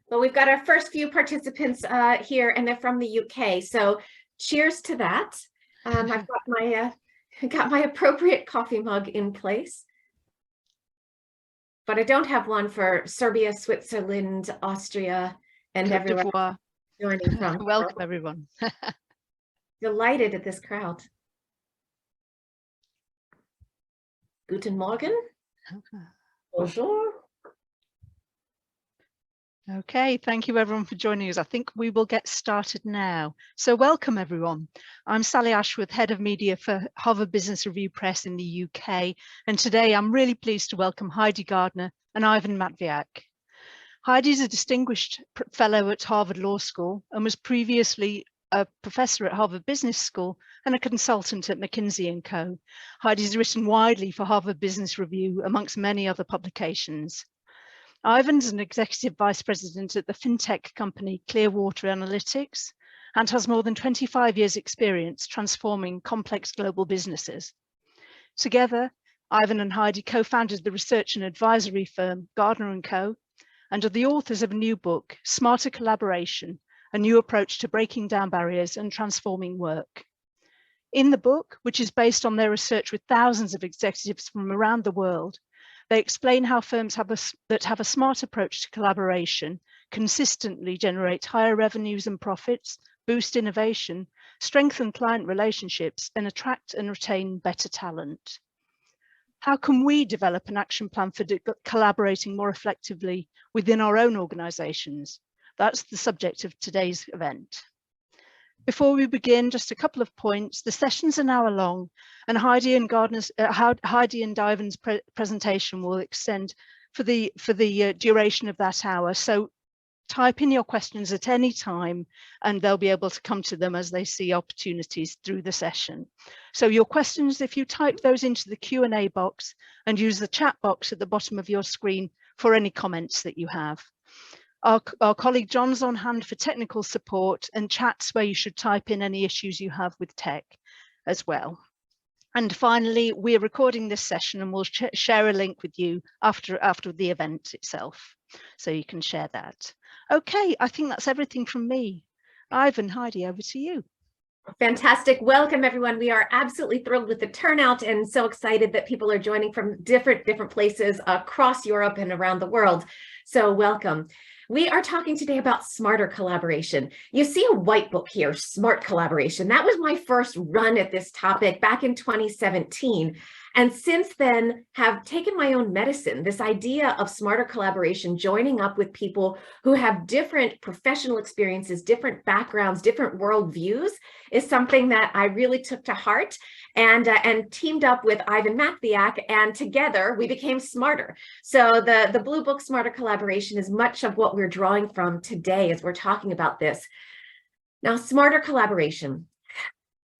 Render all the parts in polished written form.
Well, we've got our first few participants here, and they're from the UK. So, cheers to that. I've got my appropriate coffee mug in place, but I don't have one for Serbia, Switzerland, Austria, and Côte everywhere d'Ivoire. joining from. Welcome, everyone. Delighted at this crowd. Guten Morgen. Bonjour. Okay, thank you everyone for joining us. I think we will get started now. So welcome everyone. I'm Sally Ashworth, Head of Media for Harvard Business Review Press in the UK. And today I'm really pleased to welcome Heidi Gardner and Ivan Matviak. Heidi is a distinguished fellow at Harvard Law School and was previously a professor at Harvard Business School and a consultant at McKinsey & Co. Heidi's written widely for Harvard Business Review amongst many other publications. Ivan's an executive vice president at the fintech company Clearwater Analytics and has more than 25 years experience transforming complex global businesses. Together, Ivan and Heidi co-founded the research and advisory firm Gardner and Co. and are the authors of a new book, Smarter Collaboration, a new approach to breaking down barriers and transforming work. In the book, which is based on their research with thousands of executives from around the world, they explain how firms that have a smart approach to collaboration consistently generate higher revenues and profits, boost innovation, strengthen client relationships, and attract and retain better talent. How can we develop an action plan for collaborating more effectively within our own organizations? That's the subject of today's event. Before we begin, just a couple of points. The session's an hour long, and Heidi and Ivan's presentation will extend for the duration of that hour. So type in your questions at any time, and they'll be able to come to them as they see opportunities through the session. So your questions, if you type those into the Q&A box and use the chat box at the bottom of your screen for any comments that you have. Our colleague John's on hand for technical support and chats where you should type in any issues you have with tech as well. And finally, we're recording this session and we'll share a link with you after the event itself, so you can share that. Okay, I think that's everything from me. Ivan, Heidi, over to you. Fantastic. Welcome, everyone. We are absolutely thrilled with the turnout and so excited that people are joining from different places across Europe and around the world. So welcome. We are talking today about smarter collaboration. You see a white book here, Smart Collaboration. That was my first run at this topic back in 2017. And since then have taken my own medicine, this idea of smarter collaboration, joining up with people who have different professional experiences, different backgrounds, different worldviews, is something that I really took to heart and teamed up with Ivan Matviak, and together we became smarter. So the Blue Book Smarter Collaboration is much of what we're drawing from today as we're talking about this. Now, smarter collaboration.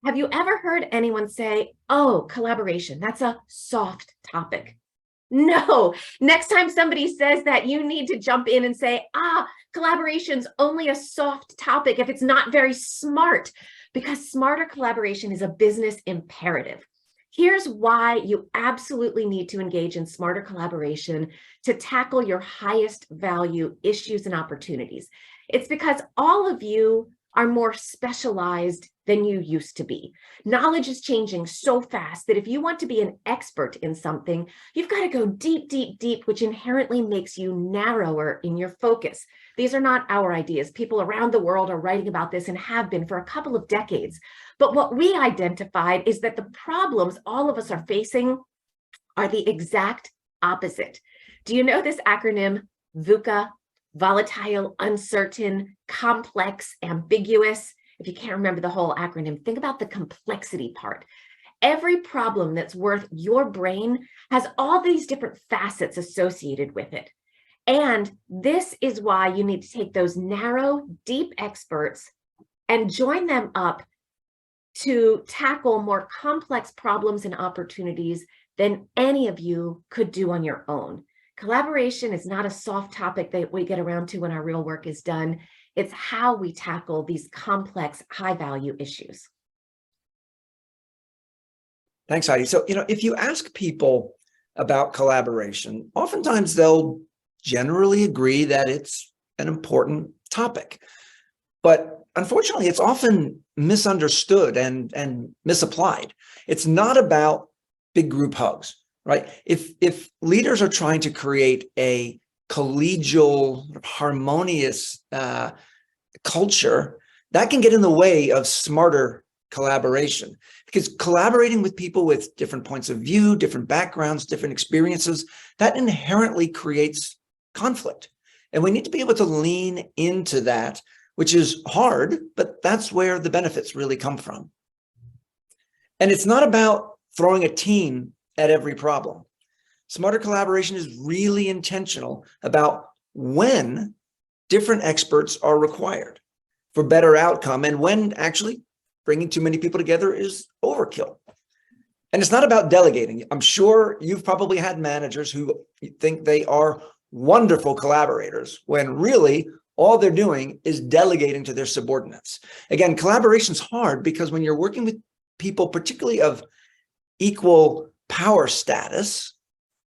Have you ever heard anyone say, oh, collaboration, that's a soft topic? No. Next time somebody says that, you need to jump in and say, collaboration's only a soft topic if it's not very smart, because smarter collaboration is a business imperative. Here's why you absolutely need to engage in smarter collaboration to tackle your highest value issues and opportunities. It's because all of you are more specialized than you used to be. Knowledge is changing so fast that if you want to be an expert in something, you've got to go deep, deep, deep, which inherently makes you narrower in your focus. These are not our ideas. People around the world are writing about this and have been for a couple of decades. But what we identified is that the problems all of us are facing are the exact opposite. Do you know this acronym, VUCA? Volatile, uncertain, complex, ambiguous. If you can't remember the whole acronym, think about the complexity part. Every problem that's worth your brain has all these different facets associated with it. And this is why you need to take those narrow, deep experts and join them up to tackle more complex problems and opportunities than any of you could do on your own. Collaboration is not a soft topic that we get around to when our real work is done. It's how we tackle these complex, high-value issues. Thanks, Heidi. So, if you ask people about collaboration, oftentimes they'll generally agree that it's an important topic. But unfortunately, it's often misunderstood and misapplied. It's not about big group hugs, right? If leaders are trying to create a collegial, harmonious culture, that can get in the way of smarter collaboration, because collaborating with people with different points of view, different backgrounds, different experiences, that inherently creates conflict. And we need to be able to lean into that, which is hard, but that's where the benefits really come from. And it's not about throwing a team at every problem. Smarter collaboration is really intentional about when different experts are required for better outcome and when actually bringing too many people together is overkill. And it's not about delegating. I'm sure you've probably had managers who think they are wonderful collaborators when really all they're doing is delegating to their subordinates. Again, collaboration is hard because when you're working with people, particularly of equal power status,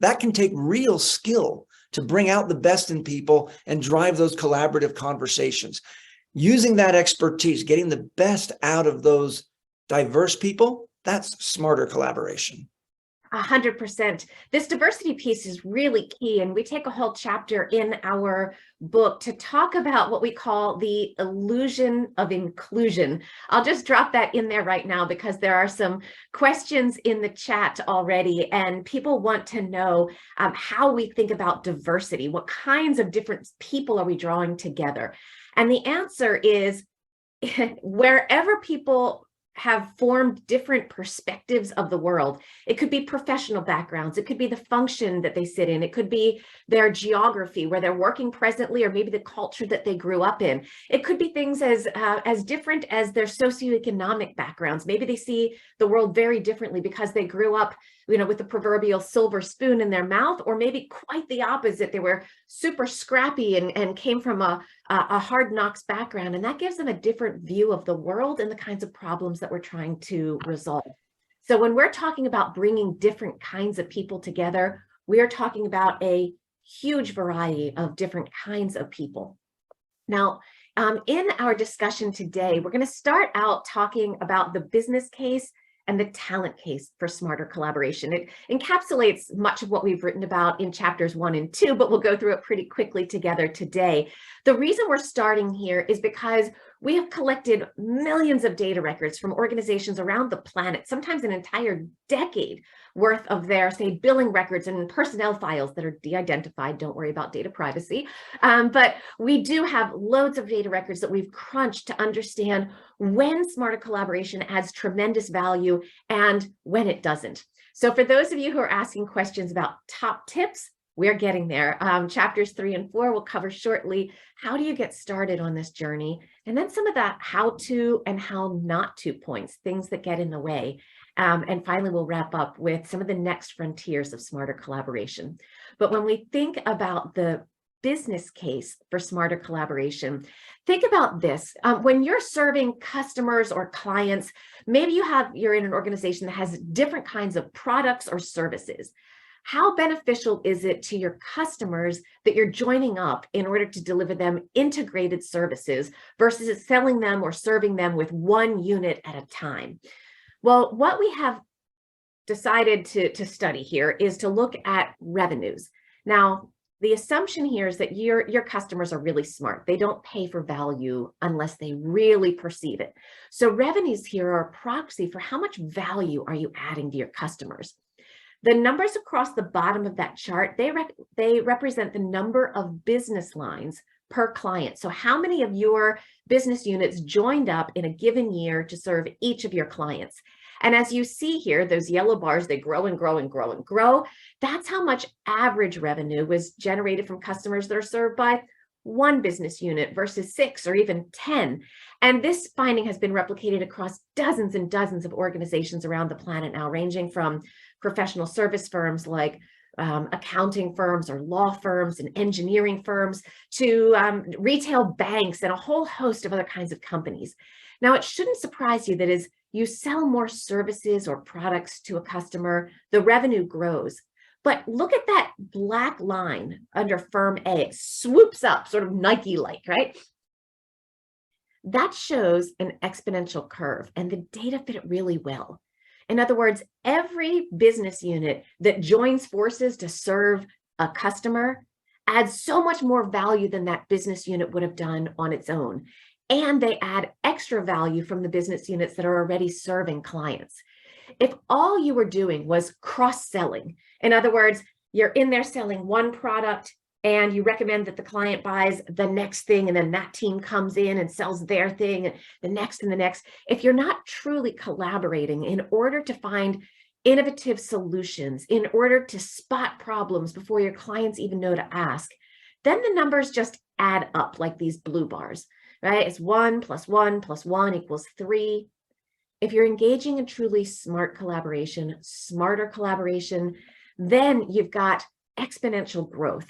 that can take real skill to bring out the best in people and drive those collaborative conversations. Using that expertise, getting the best out of those diverse people, that's smarter collaboration. 100%. This diversity piece is really key, and we take a whole chapter in our book to talk about what we call the illusion of inclusion. I'll just drop that in there right now because there are some questions in the chat already, and people want to know how we think about diversity. What kinds of different people are we drawing together? And the answer is wherever people have formed different perspectives of the world. It could be professional backgrounds. It could be the function that they sit in. It could be their geography, where they're working presently, or maybe the culture that they grew up in. It could be things as different as their socioeconomic backgrounds. Maybe they see the world very differently because they grew up, with the proverbial silver spoon in their mouth, or maybe quite the opposite. They were super scrappy and came from a hard knocks background, and that gives them a different view of the world and the kinds of problems that we're trying to resolve. So when we're talking about bringing different kinds of people together, we are talking about a huge variety of different kinds of people. Now, in our discussion today, we're going to start out talking about the business case and the talent case for smarter collaboration. It encapsulates much of what we've written about in chapters 1 and 2, but we'll go through it pretty quickly together today. The reason we're starting here is because we have collected millions of data records from organizations around the planet, sometimes an entire decade worth of their, say, billing records and personnel files that are de-identified. Don't worry about data privacy. But we do have loads of data records that we've crunched to understand when smarter collaboration adds tremendous value and when it doesn't. So for those of you who are asking questions about top tips, we're getting there. Chapters 3 and 4 will cover shortly. How do you get started on this journey? And then some of that how to and how not to points, things that get in the way. And finally, we'll wrap up with some of the next frontiers of smarter collaboration. But when we think about the business case for smarter collaboration, think about this. When you're serving customers or clients, maybe you're in an organization that has different kinds of products or services. How beneficial is it to your customers that you're joining up in order to deliver them integrated services versus selling them or serving them with one unit at a time? Well, what we have decided to study here is to look at revenues. Now, the assumption here is that your customers are really smart. They don't pay for value unless they really perceive it. So revenues here are a proxy for how much value are you adding to your customers. The numbers across the bottom of that chart, they represent the number of business lines per client. So how many of your business units joined up in a given year to serve each of your clients? And as you see here, those yellow bars, they grow and grow and grow and grow. That's how much average revenue was generated from customers that are served by one business unit versus 6 or even 10. And this finding has been replicated across dozens and dozens of organizations around the planet now, ranging from professional service firms like accounting firms or law firms and engineering firms to retail banks and a whole host of other kinds of companies. Now, it shouldn't surprise you that as you sell more services or products to a customer, the revenue grows. But look at that black line under firm A. It swoops up, sort of Nike-like, right? That shows an exponential curve, and the data fit it really well. In other words, every business unit that joins forces to serve a customer adds so much more value than that business unit would have done on its own. And they add extra value from the business units that are already serving clients. If all you were doing was cross-selling, in other words, you're in there selling one product and you recommend that the client buys the next thing, and then that team comes in and sells their thing, and the next and the next. If you're not truly collaborating in order to find innovative solutions, in order to spot problems before your clients even know to ask, then the numbers just add up like these blue bars, right? It's 1 + 1 + 1 = 3. If you're engaging in truly smart collaboration, smarter collaboration, then you've got exponential growth.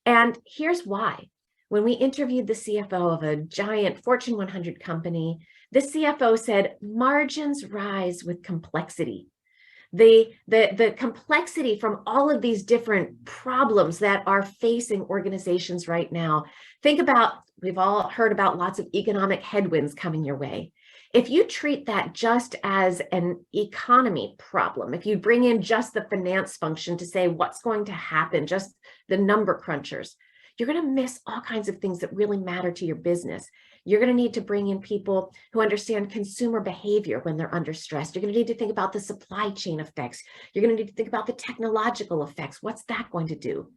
And here's why. When we interviewed the CFO of a giant Fortune 100 company, the CFO said, margins rise with complexity. The complexity from all of these different problems that are facing organizations right now. Think about, we've all heard about lots of economic headwinds coming your way. If you treat that just as an economy problem, if you bring in just the finance function to say what's going to happen, just the number crunchers, you're going to miss all kinds of things that really matter to your business. You're going to need to bring in people who understand consumer behavior when they're under stress. You're going to need to think about the supply chain effects. You're going to need to think about the technological effects. What's that going to do?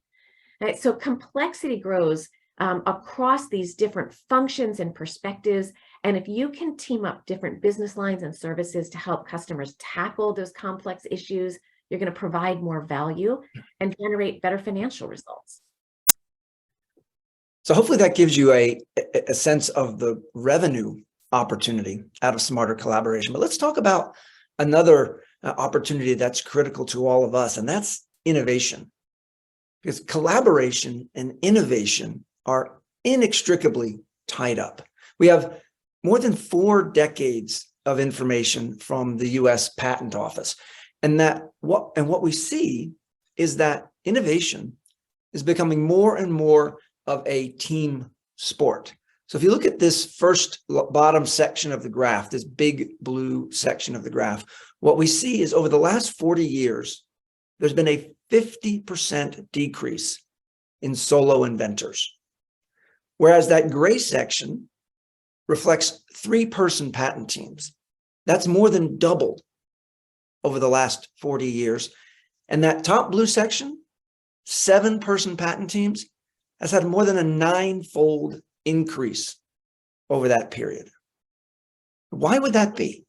Right? So complexity grows across these different functions and perspectives. And if you can team up different business lines and services to help customers tackle those complex issues, you're going to provide more value and generate better financial results. So hopefully that gives you a sense of the revenue opportunity out of smarter collaboration. But let's talk about another opportunity that's critical to all of us, and that's innovation. Because collaboration and innovation are inextricably tied up. We have more than 4 decades of information from the US Patent Office. And what we see is that innovation is becoming more and more of a team sport. So if you look at this first bottom section of the graph, this big blue section of the graph, what we see is over the last 40 years, there's been a 50% decrease in solo inventors. Whereas that gray section reflects 3-person patent teams. That's more than doubled over the last 40 years. And that top blue section, 7-person patent teams, has had more than a 9-fold increase over that period. Why would that be?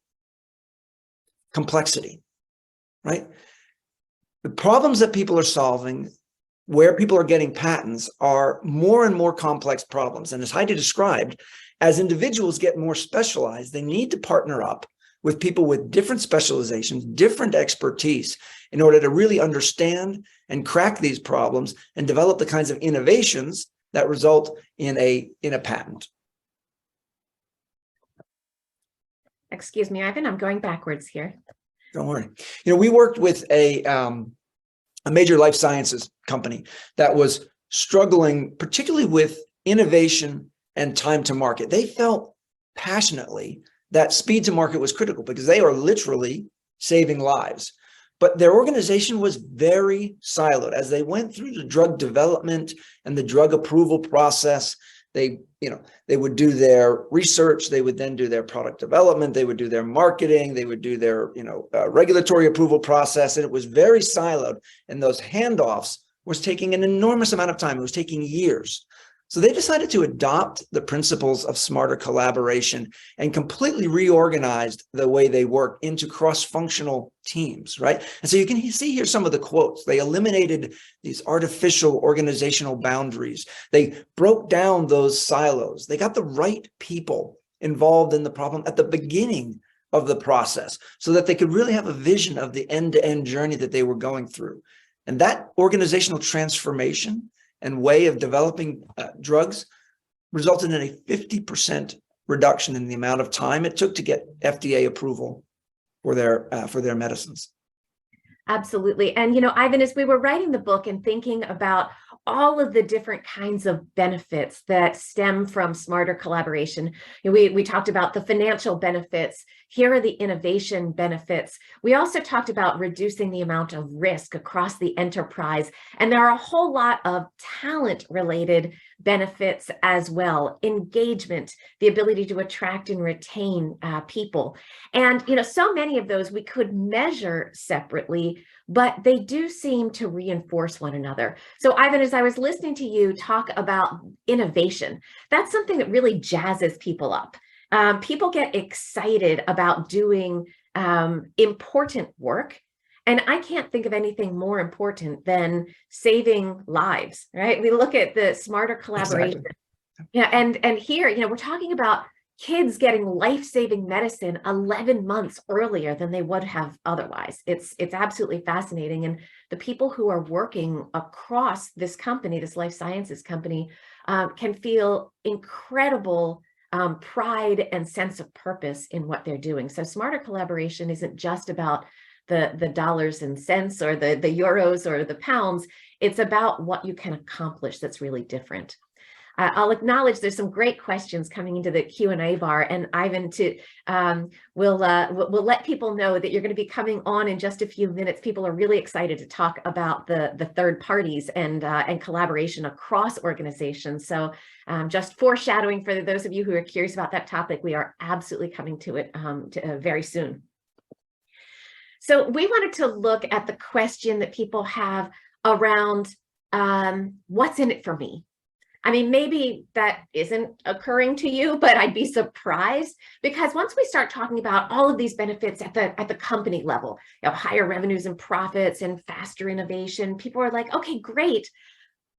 Complexity, right? The problems that people are solving, where people are getting patents, are more and more complex problems. And as Heidi described, as individuals get more specialized, they need to partner up with people with different specializations, different expertise, in order to really understand and crack these problems and develop the kinds of innovations that result in a patent. Excuse me, Ivan, I'm going backwards here. Don't worry. You know, we worked with a major life sciences company that was struggling particularly with innovation and time to market. They felt passionately that speed to market was critical because they are literally saving lives. But their organization was very siloed. As they went through the drug development and the drug approval process, they would do their research, they would then do their product development, they would do their marketing, they would do their regulatory approval process, and it was very siloed. And those handoffs was taking an enormous amount of time. It was taking years. So they decided to adopt the principles of smarter collaboration and completely reorganized the way they work into cross-functional teams, right? And so you can see here some of the quotes. They eliminated these artificial organizational boundaries. They broke down those silos. They got the right people involved in the problem at the beginning of the process so that they could really have a vision of the end-to-end journey that they were going through. And that organizational transformation and way of developing drugs resulted in a 50% reduction in the amount of time it took to get FDA approval for their medicines. Absolutely. And, you know, Ivan, as we were writing the book and thinking about all of the different kinds of benefits that stem from smarter collaboration, you know, we talked about the financial benefits. Here are the innovation benefits. We also talked about reducing the amount of risk across the enterprise. And there are a whole lot of talent related benefits as well. Engagement, the ability to attract and retain people. And, you know, so many of those we could measure separately, but they do seem to reinforce one another. So Ivan, as I was listening to you talk about innovation, that's something that really jazzes people up. People get excited about doing important work. And I can't think of anything more important than saving lives, right? We look at the smarter collaboration. Exactly. Yeah, and here, you know, we're talking about kids getting life-saving medicine 11 months earlier than they would have otherwise. It's absolutely fascinating. And the people who are working across this company, this life sciences company, can feel incredible pride and sense of purpose in what they're doing. So smarter collaboration isn't just about the dollars and cents or the euros or the pounds. It's about what you can accomplish that's really different. I'll acknowledge there's some great questions coming into the Q&A bar, and Ivan we'll let people know that you're going to be coming on in just a few minutes. People are really excited to talk about the third parties and collaboration across organizations. So just foreshadowing for those of you who are curious about that topic, we are absolutely coming to it very soon. So we wanted to look at the question that people have around what's in it for me? I mean, maybe that isn't occurring to you, but I'd be surprised, because once we start talking about all of these benefits at the company level, you know, higher revenues and profits and faster innovation, people are like, okay, great.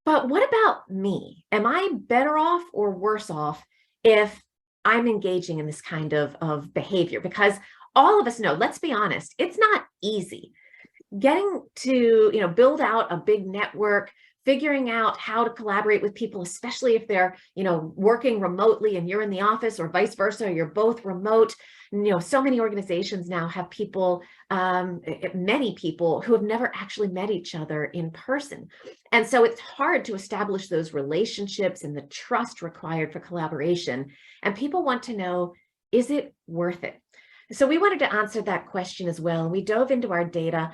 But what about me? Am I better off or worse off if I'm engaging in this kind of behavior? Because all of us know, let's be honest, it's not easy. Getting to, you know, build out a big network, figuring out how to collaborate with people, especially if they're, you know, working remotely and you're in the office, or vice versa, you're both remote. And, you know, so many organizations now have people, many people who have never actually met each other in person. And so it's hard to establish those relationships and the trust required for collaboration. And people want to know, is it worth it? So we wanted to answer that question as well. We dove into our data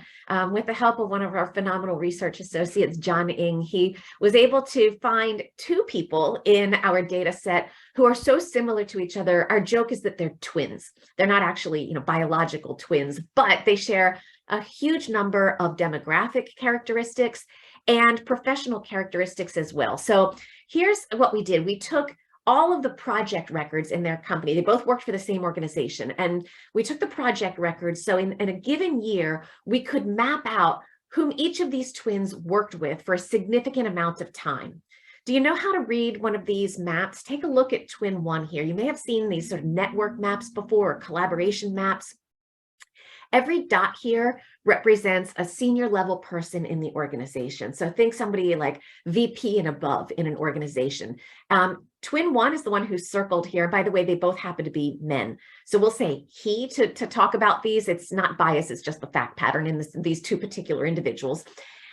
with the help of one of our phenomenal research associates, John Ng. He was able to find two people in our data set who are so similar to each other. Our joke is that they're twins. They're not actually, you know, biological twins, but they share a huge number of demographic characteristics and professional characteristics as well. So here's what we did. We took all of the project records in their company. They both worked for the same organization. And we took the project records. So in a given year, we could map out whom each of these twins worked with for a significant amount of time. Do you know how to read one of these maps? Take a look at twin one here. You may have seen these sort of network maps before, or collaboration maps. Every dot here represents a senior level person in the organization. So think somebody like VP and above in an organization. Twin one is the one who's circled here. By the way, they both happen to be men. So we'll say he to talk about these. It's not bias, it's just the fact pattern in these two particular individuals.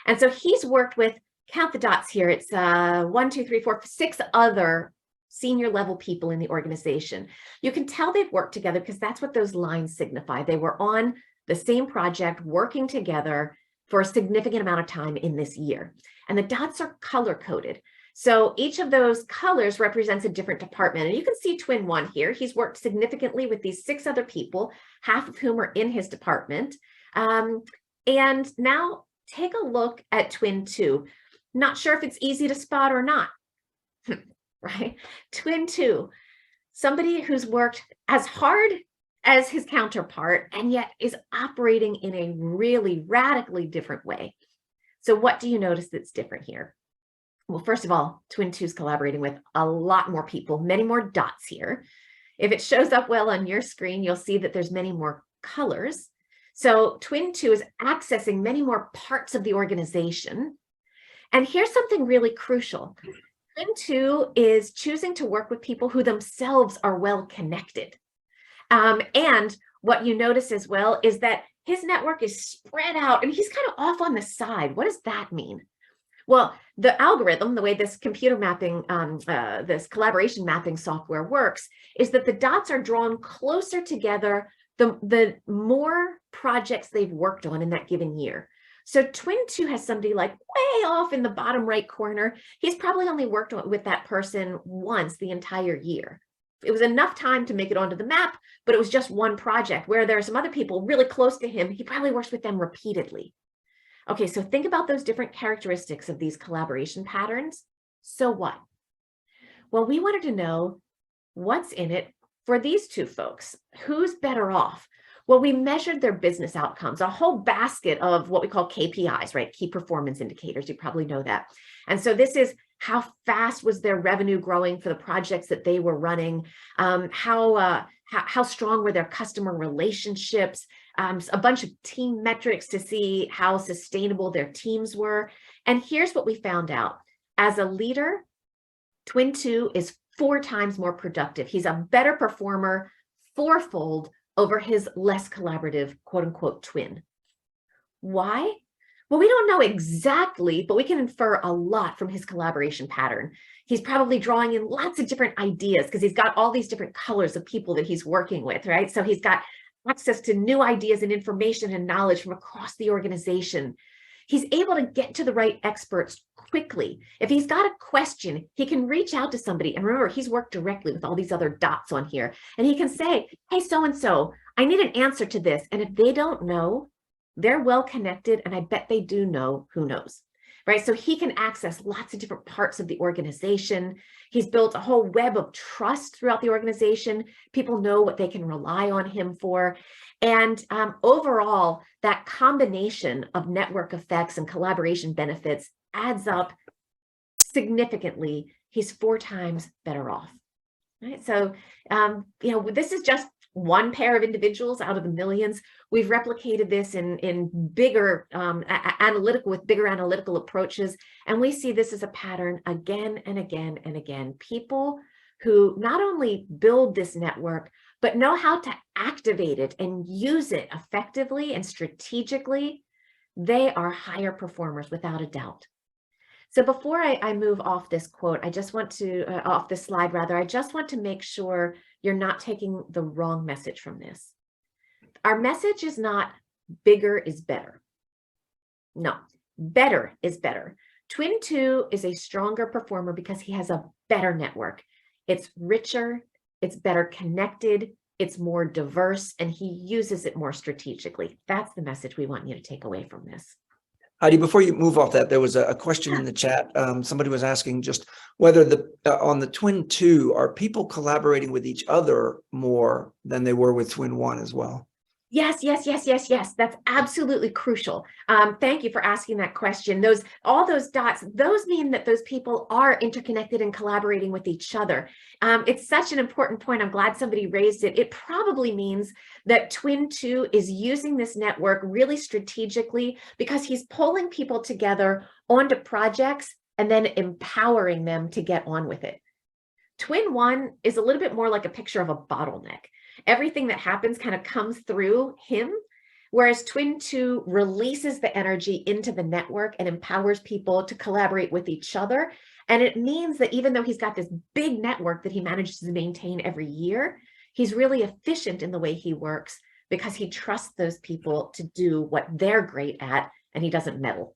And so he's worked with, count the dots here, it's 1, 2, 3, 4, 6 other senior level people in the organization. You can tell they've worked together because that's what those lines signify. They were on the same project, working together for a significant amount of time in this year. And the dots are color coded. So each of those colors represents a different department. And you can see twin one here. He's worked significantly with these 6 other people, half of whom are in his department. And now take a look at twin two. Not sure if it's easy to spot or not. Right? Twin two, somebody who's worked as hard as his counterpart and yet is operating in a really radically different way. So what do you notice that's different here? Well, first of all, twin two is collaborating with a lot more people, many more dots here. If it shows up well on your screen, you'll see that there's many more colors. So twin two is accessing many more parts of the organization. And here's something really crucial. Twin two is choosing to work with people who themselves are well connected. And what you notice as well is that his network is spread out and he's kind of off on the side. What does that mean? Well, the algorithm, the way this computer mapping, this collaboration mapping software works, is that the dots are drawn closer together the more projects they've worked on in that given year. So twin 2 has somebody like way off in the bottom right corner. He's probably only worked with that person once the entire year. It was enough time to make it onto the map, but it was just one project. Where there are some other people really close to him, he probably works with them repeatedly. Okay, so think about those different characteristics of these collaboration patterns. So what? Well, we wanted to know what's in it for these two folks. Who's better off? Well, we measured their business outcomes, a whole basket of what we call KPIs, right? Key performance indicators. You probably know that. And so this is how fast was their revenue growing for the projects that they were running? How strong were their customer relationships? A bunch of team metrics to see how sustainable their teams were. And here's what we found out. As a leader, twin 2 is 4 times more productive. He's a better performer, 4-fold over his less collaborative, quote unquote, twin. Why? Well, we don't know exactly, but we can infer a lot from his collaboration pattern. He's probably drawing in lots of different ideas because he's got all these different colors of people that he's working with, right? So he's got access to new ideas and information and knowledge from across the organization. He's able to get to the right experts quickly. If he's got a question, he can reach out to somebody. And remember, he's worked directly with all these other dots on here. And he can say, hey, so-and-so, I need an answer to this. And if they don't know, they're well connected. And I bet they do know who knows, right? So he can access lots of different parts of the organization. He's built a whole web of trust throughout the organization. People know what they can rely on him for. And overall, that combination of network effects and collaboration benefits adds up significantly. He's 4 times better off. Right? So, this is just one pair of individuals out of the millions. We've replicated this in bigger bigger analytical approaches. And we see this as a pattern again and again and again. People who not only build this network, but know how to activate it and use it effectively and strategically, they are higher performers without a doubt. So before I move off this quote, I just want to, off this slide rather, I just want to make sure you're not taking the wrong message from this. Our message is not bigger is better. No, better is better. Twin 2 is a stronger performer because he has a better network. It's richer, it's better connected, it's more diverse, and he uses it more strategically. That's the message we want you to take away from this. Heidi, before you move off that, there was a question in the chat. Somebody was asking just whether on the twin 2, are people collaborating with each other more than they were with twin 1 as well? Yes. That's absolutely crucial. Thank you for asking that question. All those dots, those mean that those people are interconnected and collaborating with each other. It's such an important point. I'm glad somebody raised it. It probably means that twin 2 is using this network really strategically because he's pulling people together onto projects and then empowering them to get on with it. Twin 1 is a little bit more like a picture of a bottleneck. Everything that happens kind of comes through him, whereas twin 2 releases the energy into the network and empowers people to collaborate with each other. And it means that even though he's got this big network that he manages to maintain every year, he's really efficient in the way he works because he trusts those people to do what they're great at, and he doesn't meddle.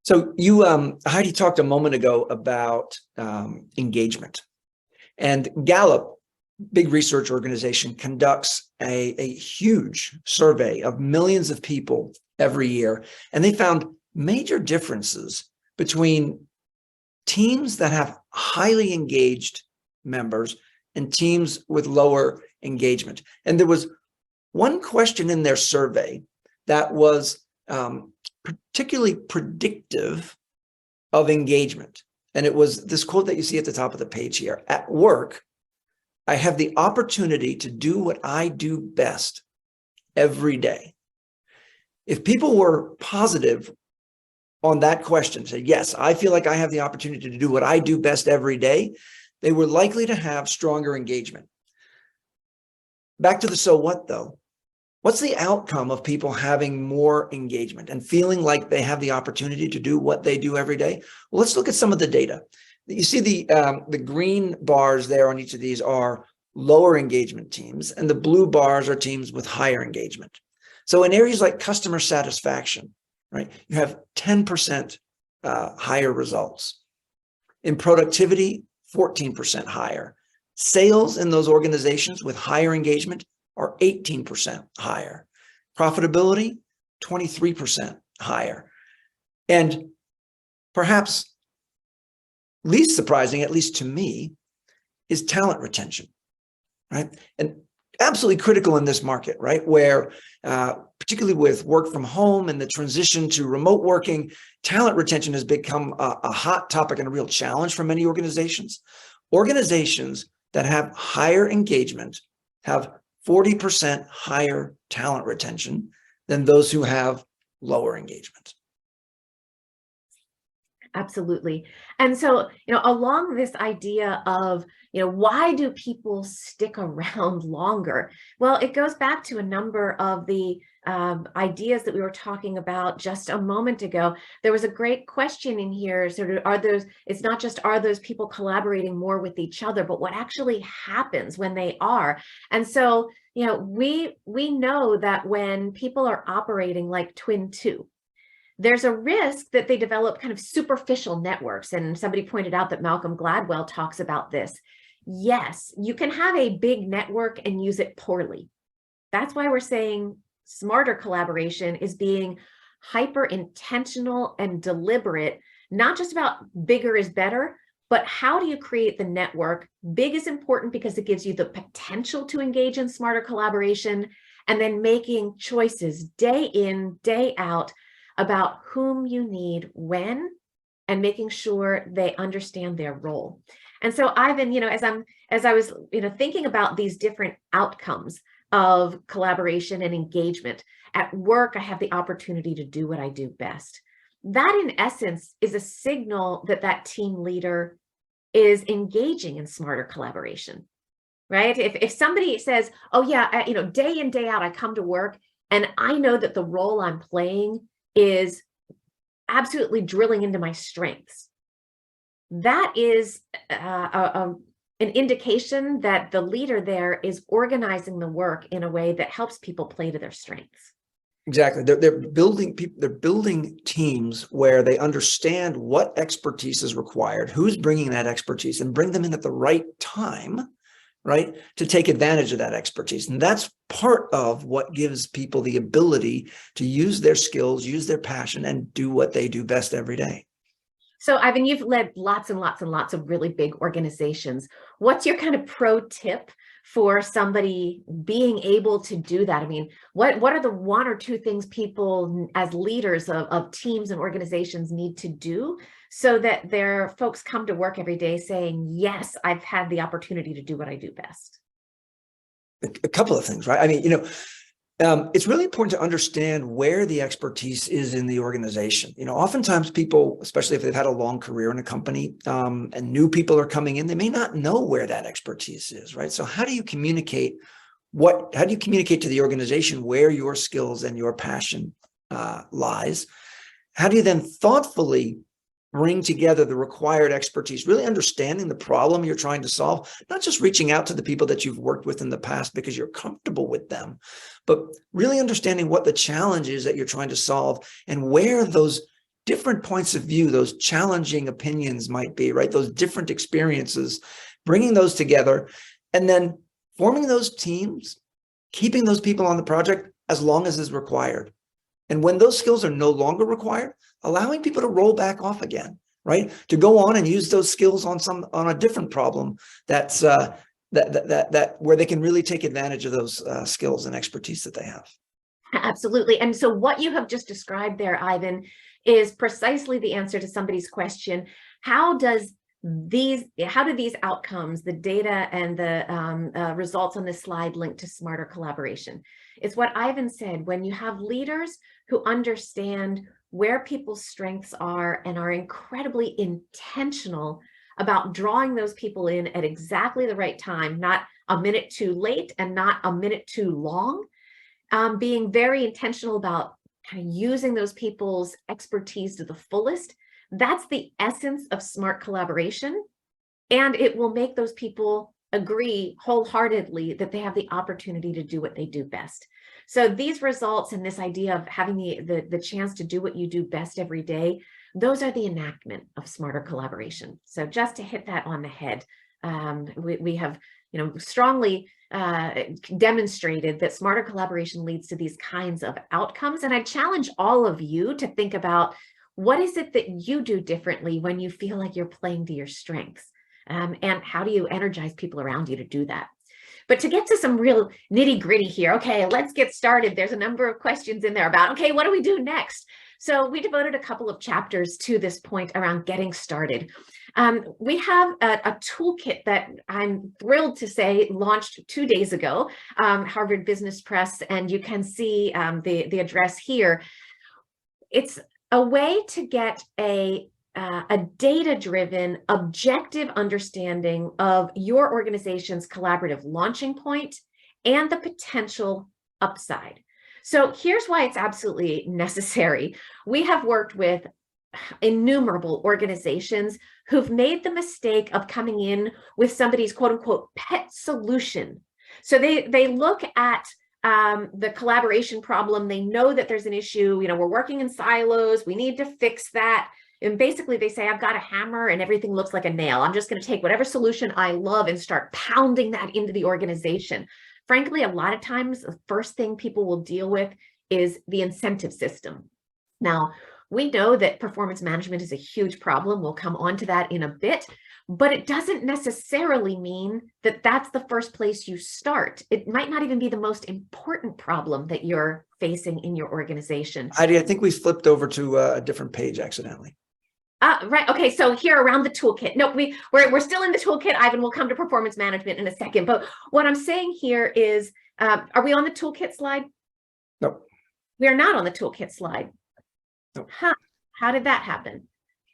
So you, Heidi, talked a moment ago about engagement, and Gallup, big research organization, conducts a huge survey of millions of people every year. And they found major differences between teams that have highly engaged members and teams with lower engagement. And there was one question in their survey that was particularly predictive of engagement. And it was this quote that you see at the top of the page here: "At work, I have the opportunity to do what I do best every day." If people were positive on that question, said, yes, I feel like I have the opportunity to do what I do best every day, they were likely to have stronger engagement. Back to the so what though. What's the outcome of people having more engagement and feeling like they have the opportunity to do what they do every day? Well, let's look at some of the data. You see the green bars there on each of these are lower engagement teams, and the blue bars are teams with higher engagement. So in areas like customer satisfaction, right, you have 10% higher results. In productivity, 14% higher. Sales in those organizations with higher engagement are 18% higher. Profitability, 23% higher. And perhaps least surprising, at least to me, is talent retention, right? And absolutely critical in this market, right? Where particularly with work from home and the transition to remote working, talent retention has become a hot topic and a real challenge for many organizations. Organizations that have higher engagement have 40% higher talent retention than those who have lower engagement. Absolutely. And so, along this idea of, why do people stick around longer? Well, it goes back to a number of the ideas that we were talking about just a moment ago. There was a great question in here, sort of, it's not just are those people collaborating more with each other, but what actually happens when they are. And so, we know that when people are operating like twin two, there's a risk that they develop kind of superficial networks. And somebody pointed out that Malcolm Gladwell talks about this. Yes, you can have a big network and use it poorly. That's why we're saying smarter collaboration is being hyper intentional and deliberate, not just about bigger is better, but how do you create the network? Big is important because it gives you the potential to engage in smarter collaboration, and then making choices day in, day out about whom you need when, and making sure they understand their role. And so Ivan, as I was thinking about these different outcomes of collaboration and engagement at work, I have the opportunity to do what I do best. That in essence is a signal that that team leader is engaging in smarter collaboration, right? If somebody says, oh yeah, day in, day out, I come to work and I know that the role I'm playing is absolutely drilling into my strengths, that is an indication that the leader there is organizing the work in a way that helps people play to their strengths. Exactly. They're building teams where they understand what expertise is required, who's bringing that expertise, and bring them in at the right time, right, to take advantage of that expertise. And that's part of what gives people the ability to use their skills, use their passion, and do what they do best every day. So Ivan, you've led lots and lots and lots of really big organizations. What's your kind of pro tip for somebody being able to do that? I mean, what are the one or two things people as leaders of teams and organizations need to do so that their folks come to work every day saying, yes, I've had the opportunity to do what I do best? A couple of things, right? I mean, it's really important to understand where the expertise is in the organization. Oftentimes people, especially if they've had a long career in a company and new people are coming in, they may not know where that expertise is, right? So how do you communicate to the organization where your skills and your passion lies? How do you then thoughtfully bring together the required expertise, really understanding the problem you're trying to solve, not just reaching out to the people that you've worked with in the past because you're comfortable with them, but really understanding what the challenge is that you're trying to solve and where those different points of view, those challenging opinions might be, right? Those different experiences, bringing those together, and then forming those teams, keeping those people on the project as long as is required. And when those skills are no longer required, allowing people to roll back off again, right? To go on and use those skills on a different problem that's that where they can really take advantage of those skills and expertise that they have. Absolutely. And so what you have just described there, Ivan, is precisely the answer to somebody's question. How do these outcomes, the data and the results on this slide link to smarter collaboration? It's what Ivan said. When you have leaders who understand where people's strengths are and are incredibly intentional about drawing those people in at exactly the right time, not a minute too late and not a minute too long, being very intentional about kind of using those people's expertise to the fullest. That's the essence of smart collaboration. And it will make those people agree wholeheartedly that they have the opportunity to do what they do best. So these results and this idea of having the chance to do what you do best every day, those are the enactment of smarter collaboration. So just to hit that on the head, we have strongly demonstrated that smarter collaboration leads to these kinds of outcomes. And I challenge all of you to think about, what is it that you do differently when you feel like you're playing to your strengths? And how do you energize people around you to do that? But to get to some real nitty gritty here, okay, let's get started. There's a number of questions in there about, okay, what do we do next? So we devoted a couple of chapters to this point around getting started. We have a toolkit that I'm thrilled to say launched 2 days ago, Harvard Business Press, and you can see the address here. It's a way to get a data-driven, objective understanding of your organization's collaborative launching point and the potential upside. So here's why it's absolutely necessary. We have worked with innumerable organizations who've made the mistake of coming in with somebody's quote unquote pet solution. So they look at the collaboration problem. They know that there's an issue. We're working in silos. We need to fix that. And basically they say, I've got a hammer and everything looks like a nail. I'm just going to take whatever solution I love and start pounding that into the organization. Frankly, a lot of times the first thing people will deal with is the incentive system. Now, we know that performance management is a huge problem. We'll come on to that in a bit, but it doesn't necessarily mean that that's the first place you start. It might not even be the most important problem that you're facing in your organization. Heidi, I think we flipped over to a different page accidentally. Right. Okay. So here around the toolkit. No, we're still in the toolkit, Ivan. We'll come to performance management in a second. But what I'm saying here is, are we on the toolkit slide? No. We are not on the toolkit slide. No. Huh. How did that happen?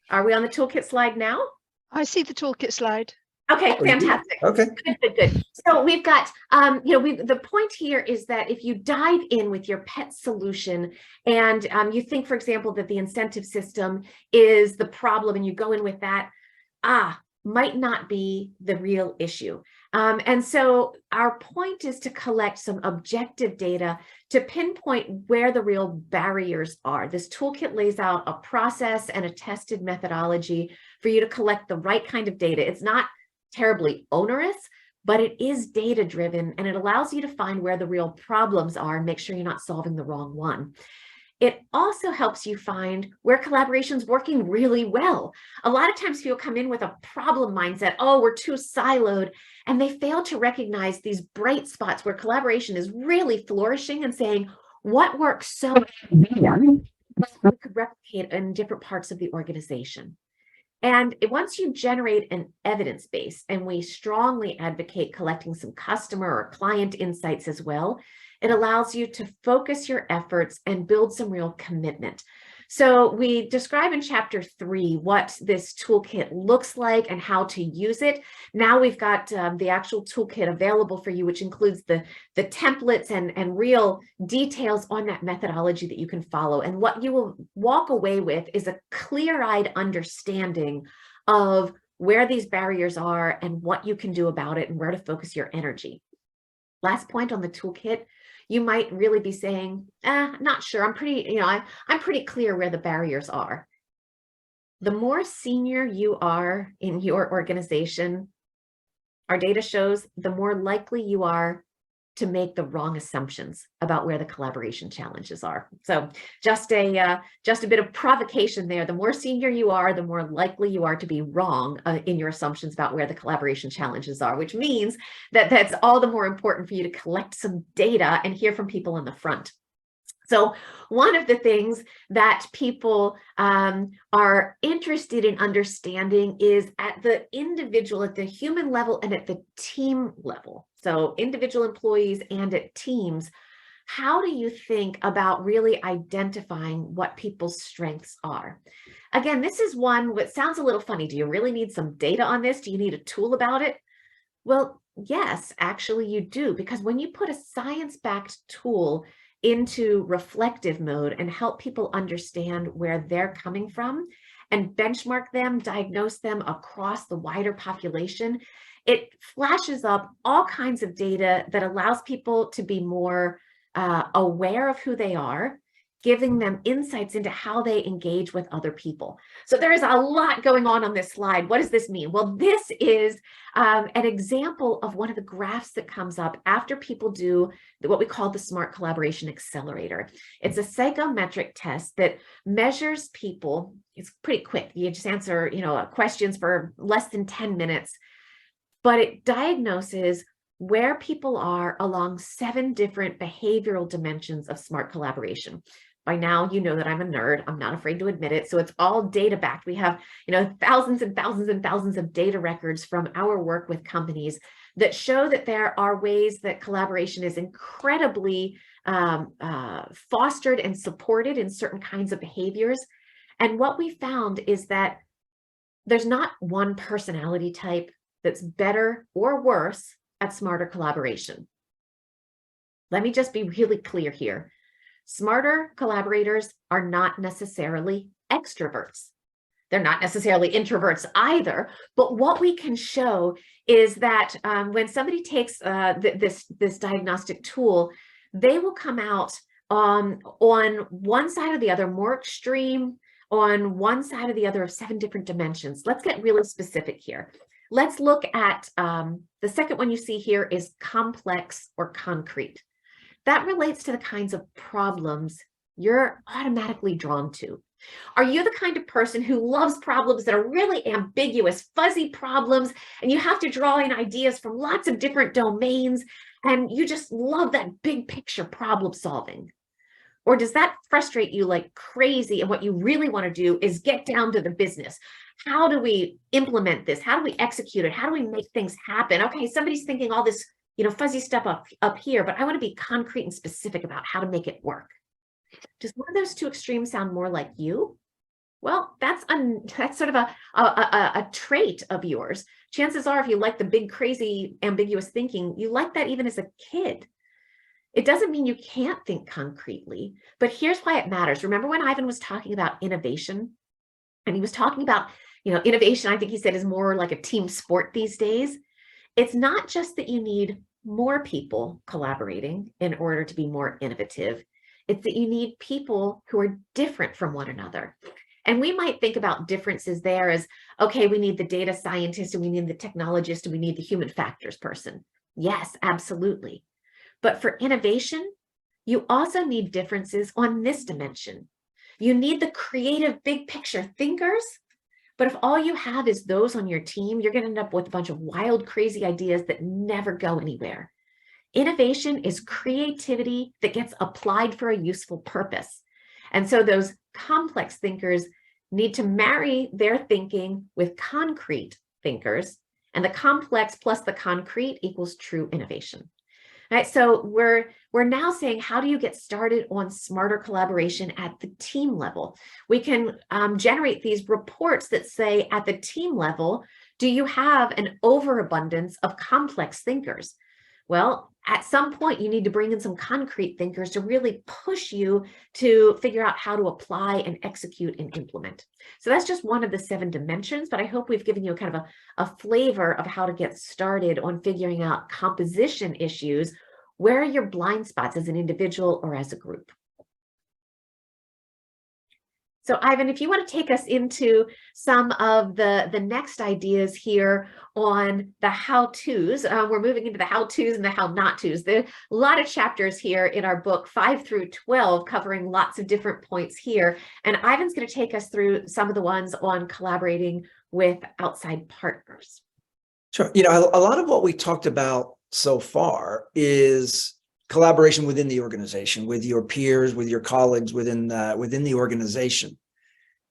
Are we on the toolkit slide now? I see the toolkit slide. Okay, fantastic. Okay. Good. So we've got, the point here is that if you dive in with your pet solution and you think, for example, that the incentive system is the problem and you go in with that, might not be the real issue. And so our point is to collect some objective data to pinpoint where the real barriers are. This toolkit lays out a process and a tested methodology for you to collect the right kind of data. It's not terribly onerous, but it is data driven and it allows you to find where the real problems are and make sure you're not solving the wrong one. It also helps you find where collaboration's working really well. A lot of times people come in with a problem mindset, we're too siloed, and they fail to recognize these bright spots where collaboration is really flourishing and saying, what works so well we could replicate in different parts of the organization. And once you generate an evidence base, and we strongly advocate collecting some customer or client insights as well, it allows you to focus your efforts and build some real commitment. So we describe in chapter 3 what this toolkit looks like and how to use it. Now we've got the actual toolkit available for you, which includes the templates and real details on that methodology that you can follow. And what you will walk away with is a clear-eyed understanding of where these barriers are and what you can do about it and where to focus your energy. Last point on the toolkit, you might really be saying, not sure. I'm pretty clear where the barriers are. The more senior you are in your organization, our data shows the more likely you are to make the wrong assumptions about where the collaboration challenges are. So just a bit of provocation there. The more senior you are, the more likely you are to be wrong in your assumptions about where the collaboration challenges are, which means that that's all the more important for you to collect some data and hear from people in the front. So one of the things that people are interested in understanding is at the individual, at the human level, and at the team level. So individual employees and at teams, how do you think about really identifying what people's strengths are? Again, this is one that sounds a little funny. Do you really need some data on this? Do you need a tool about it? Well, yes, actually you do, because when you put a science-backed tool into reflective mode and help people understand where they're coming from and benchmark them, diagnose them across the wider population, it flashes up all kinds of data that allows people to be more aware of who they are, giving them insights into how they engage with other people. So there is a lot going on this slide. What does this mean? Well, this is an example of one of the graphs that comes up after people do what we call the Smart Collaboration Accelerator. It's a psychometric test that measures people. It's pretty quick. You just answer, questions for less than 10 minutes, but it diagnoses where people are along 7 different behavioral dimensions of smart collaboration. By now, you know that I'm a nerd. I'm not afraid to admit it. So it's all data backed. We have, thousands and thousands and thousands of data records from our work with companies that show that there are ways that collaboration is incredibly fostered and supported in certain kinds of behaviors. And what we found is that there's not one personality type that's better or worse at smarter collaboration. Let me just be really clear here. Smarter collaborators are not necessarily extroverts. They're not necessarily introverts either. But what we can show is that when somebody takes this diagnostic tool, they will come out on one side or the other, more extreme, on one side or the other of 7 different dimensions. Let's get really specific here. Let's look at the second one you see here is complex or concrete. That relates to the kinds of problems you're automatically drawn to. Are you the kind of person who loves problems that are really ambiguous, fuzzy problems, and you have to draw in ideas from lots of different domains, and you just love that big picture problem solving? Or does that frustrate you like crazy, and what you really want to do is get down to the business? How do we implement this? How do we execute it? How do we make things happen? Okay, somebody's thinking all this fuzzy stuff up here, but I want to be concrete and specific about how to make it work. Does one of those 2 extremes sound more like you? Well, that's sort of a trait of yours. Chances are, if you like the big, crazy, ambiguous thinking, you like that even as a kid. It doesn't mean you can't think concretely, but here's why it matters. Remember when Ivan was talking about innovation? And he was talking about, innovation, I think he said, is more like a team sport these days. It's not just that you need more people collaborating in order to be more innovative. It's that you need people who are different from one another. And we might think about differences there as, okay, we need the data scientist, and we need the technologist, and we need the human factors person. Yes, absolutely. But for innovation, you also need differences on this dimension. You need the creative big picture thinkers. But if all you have is those on your team, you're going to end up with a bunch of wild, crazy ideas that never go anywhere. Innovation is creativity that gets applied for a useful purpose. And so those complex thinkers need to marry their thinking with concrete thinkers, and the complex plus the concrete equals true innovation. Right, so we're now saying, how do you get started on smarter collaboration at the team level? We can generate these reports that say, at the team level, do you have an overabundance of complex thinkers? Well, at some point, you need to bring in some concrete thinkers to really push you to figure out how to apply and execute and implement. So that's just one of the 7 dimensions, but I hope we've given you kind of a flavor of how to get started on figuring out composition issues. Where are your blind spots as an individual or as a group? So Ivan, if you want to take us into some of the next ideas here on the how-tos, we're moving into the how-tos and the how-not-tos. There are a lot of chapters here in our book, 5 through 12, covering lots of different points here. And Ivan's going to take us through some of the ones on collaborating with outside partners. Sure. A lot of what we talked about so far is collaboration within the organization, with your peers, with your colleagues within the organization.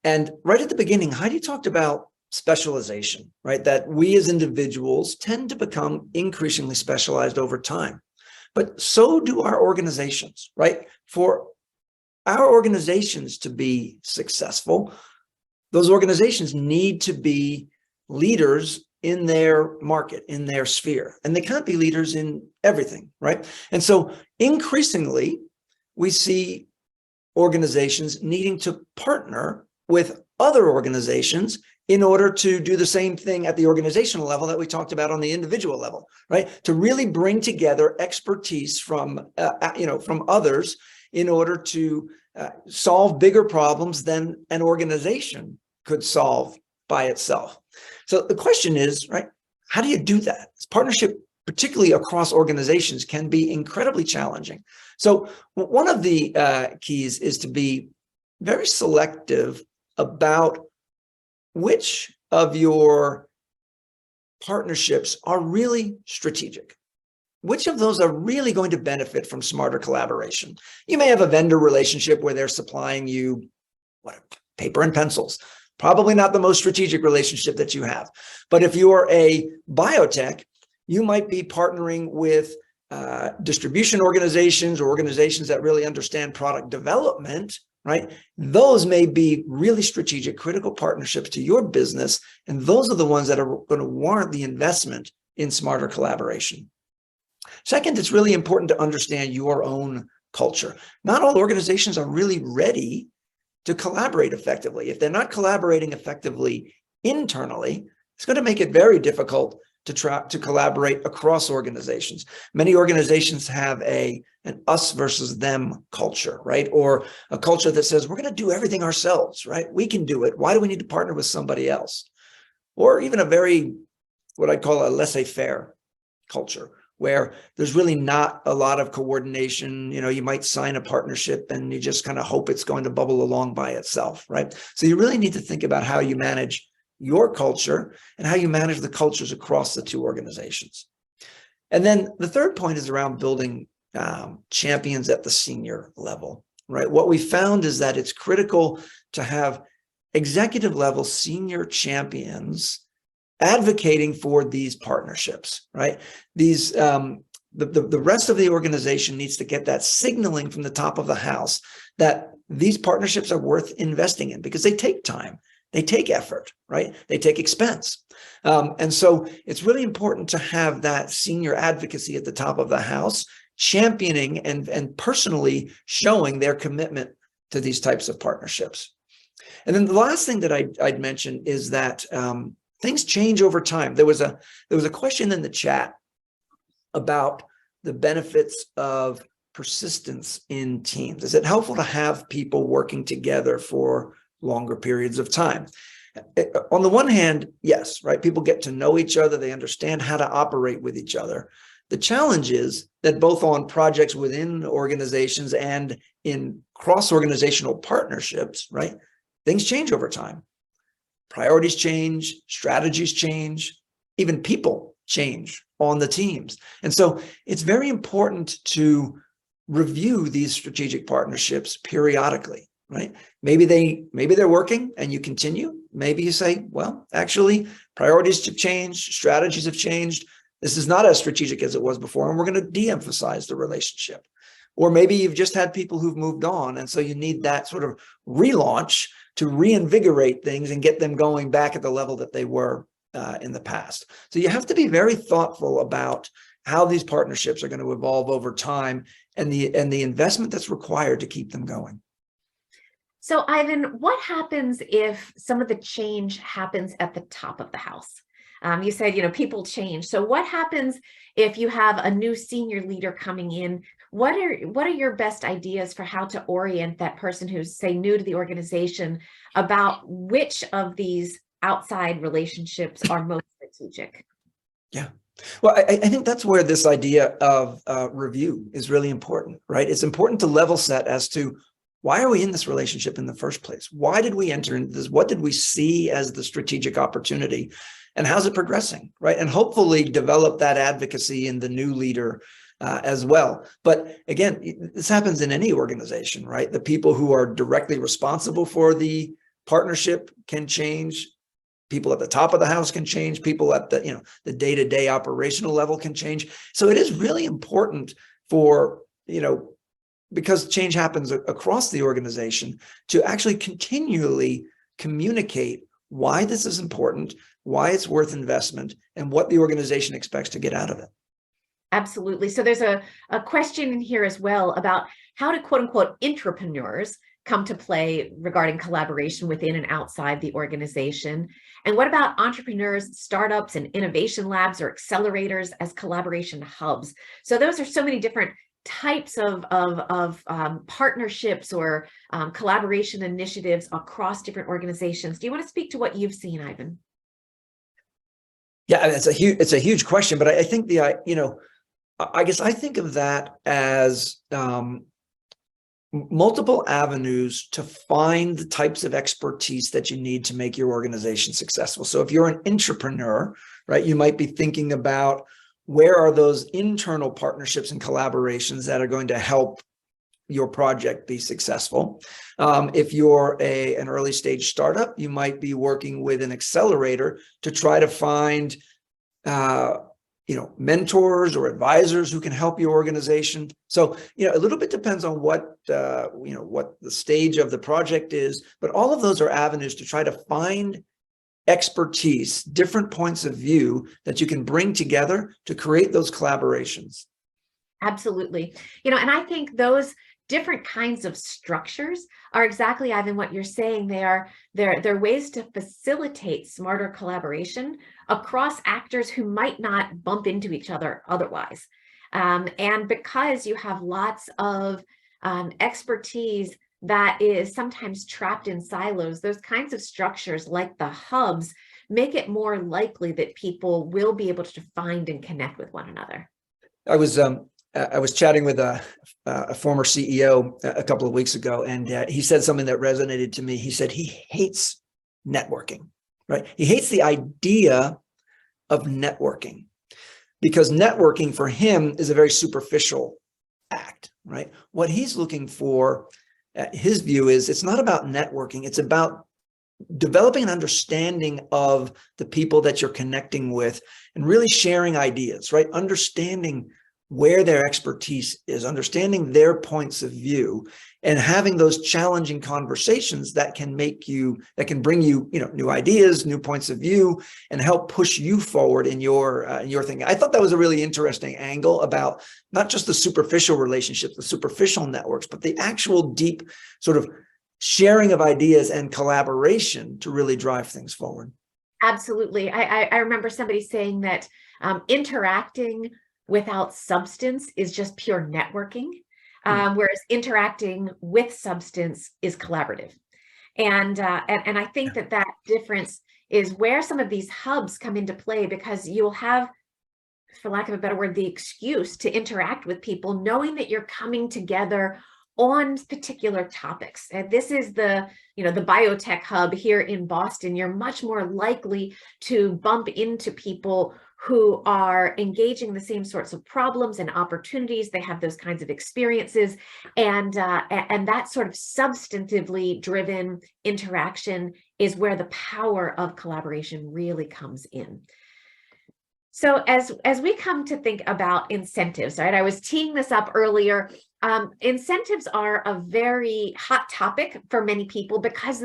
And right at the beginning, Heidi talked about specialization, right? That we as individuals tend to become increasingly specialized over time, but so do our organizations, right? For our organizations to be successful, those organizations need to be leaders in their market, in their sphere, and they can't be leaders in everything, right? And so increasingly, we see organizations needing to partner with other organizations in order to do the same thing at the organizational level that we talked about on the individual level, right? To really bring together expertise from others in order to solve bigger problems than an organization could solve by itself. So the question is, right, how do you do that? This partnership, particularly across organizations, can be incredibly challenging. So one of the keys is to be very selective about which of your partnerships are really strategic. Which of those are really going to benefit from smarter collaboration? You may have a vendor relationship where they're supplying you paper and pencils. Probably not the most strategic relationship that you have. But if you are a biotech, you might be partnering with distribution organizations or organizations that really understand product development, right? Those may be really strategic, critical partnerships to your business. And those are the ones that are going to warrant the investment in smarter collaboration. Second, it's really important to understand your own culture. Not all organizations are really ready to collaborate effectively. If they're not collaborating effectively internally, it's going to make it very difficult to collaborate across organizations. Many organizations have an us versus them culture, right? Or a culture that says, we're going to do everything ourselves, right? We can do it. Why do we need to partner with somebody else? Or even a very, what I call a laissez-faire culture, where there's really not a lot of coordination. You might sign a partnership and you just kind of hope it's going to bubble along by itself, right? So you really need to think about how you manage your culture and how you manage the cultures across the two organizations. And then the third point is around building champions at the senior level, right? What we found is that it's critical to have executive level senior champions advocating for these partnerships, right? These the rest of the organization needs to get that signaling from the top of the house that these partnerships are worth investing in because they take time, they take effort, right? They take expense. And so it's really important to have that senior advocacy at the top of the house, championing and personally showing their commitment to these types of partnerships. And then the last thing that I'd mention is that things change over time. There was a question in the chat about the benefits of persistence in teams. Is it helpful to have people working together for longer periods of time? On the one hand, yes, right? People get to know each other. They understand how to operate with each other. The challenge is that both on projects within organizations and in cross-organizational partnerships, right? Things change over time. Priorities change, strategies change, even people change on the teams. And so it's very important to review these strategic partnerships periodically, right? Maybe they're working and you continue. Maybe you say, well, actually, priorities have changed, strategies have changed. This is not as strategic as it was before, and we're going to de-emphasize the relationship. Or maybe you've just had people who've moved on, and so you need that sort of relaunch to reinvigorate things and get them going back at the level that they were in the past. So you have to be very thoughtful about how these partnerships are going to evolve over time and the investment that's required to keep them going. So Ivan, what happens if some of the change happens at the top of the house? You said, people change. So what happens if you have a new senior leader coming in? What are your best ideas for how to orient that person who's, say, new to the organization about which of these outside relationships are most strategic? Yeah. Well, I think that's where this idea of review is really important, right? It's important to level set as to why are we in this relationship in the first place? Why did we enter into this? What did we see as the strategic opportunity? And how's it progressing, right? And hopefully develop that advocacy in the new leader as well. But again, this happens in any organization, right? The people who are directly responsible for the partnership can change. People at the top of the house can change. People at the day-to-day operational level can change. So it is really important for, because change happens across the organization, to actually continually communicate why this is important, why it's worth investment, and what the organization expects to get out of it. Absolutely. So there's a question in here as well about how do quote unquote entrepreneurs come to play regarding collaboration within and outside the organization? And what about entrepreneurs, startups, and innovation labs or accelerators as collaboration hubs? So those are so many different types of partnerships or collaboration initiatives across different organizations. Do you want to speak to what you've seen, Ivan? Yeah, it's a huge question, but I think I guess I think of that as multiple avenues to find the types of expertise that you need to make your organization successful. So if you're an entrepreneur, right, you might be thinking about where are those internal partnerships and collaborations that are going to help your project be successful. If you're an early stage startup, you might be working with an accelerator to try to find mentors or advisors who can help your organization. So, a little bit depends on what the stage of the project is, but all of those are avenues to try to find expertise, different points of view that you can bring together to create those collaborations. Absolutely. And I think those different kinds of structures are exactly, Ivan, what you're saying. They're ways to facilitate smarter collaboration across actors who might not bump into each other otherwise. And because you have lots of expertise that is sometimes trapped in silos, those kinds of structures like the hubs make it more likely that people will be able to find and connect with one another. I was chatting with a former CEO a couple of weeks ago, and he said something that resonated to me. He said he hates networking, right? He hates the idea of networking because networking for him is a very superficial act, right? What he's looking for, his view is it's not about networking. It's about developing an understanding of the people that you're connecting with and really sharing ideas, right? Understanding where their expertise is, understanding their points of view, and having those challenging conversations that can bring you, new ideas, new points of view, and help push you forward in your thinking. I thought that was a really interesting angle about not just the superficial relationships, the superficial networks, but the actual deep sort of sharing of ideas and collaboration to really drive things forward. Absolutely. I remember somebody saying that interacting without substance is just pure networking, whereas interacting with substance is collaborative. And I think that difference is where some of these hubs come into play, because you'll have, for lack of a better word, the excuse to interact with people, knowing that you're coming together on particular topics. And this is the biotech hub here in Boston. You're much more likely to bump into people who are engaging the same sorts of problems and opportunities. They have those kinds of experiences, and that sort of substantively driven interaction is where the power of collaboration really comes in. So as we come to think about incentives, right? I was teeing this up earlier. Incentives are a very hot topic for many people because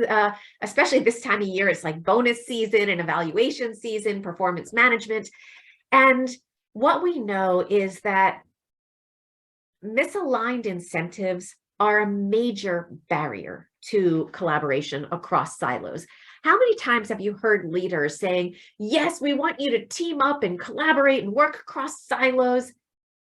especially this time of year, it's like bonus season and evaluation season, performance management. And what we know is that misaligned incentives are a major barrier to collaboration across silos. How many times have you heard leaders saying, yes, we want you to team up and collaborate and work across silos,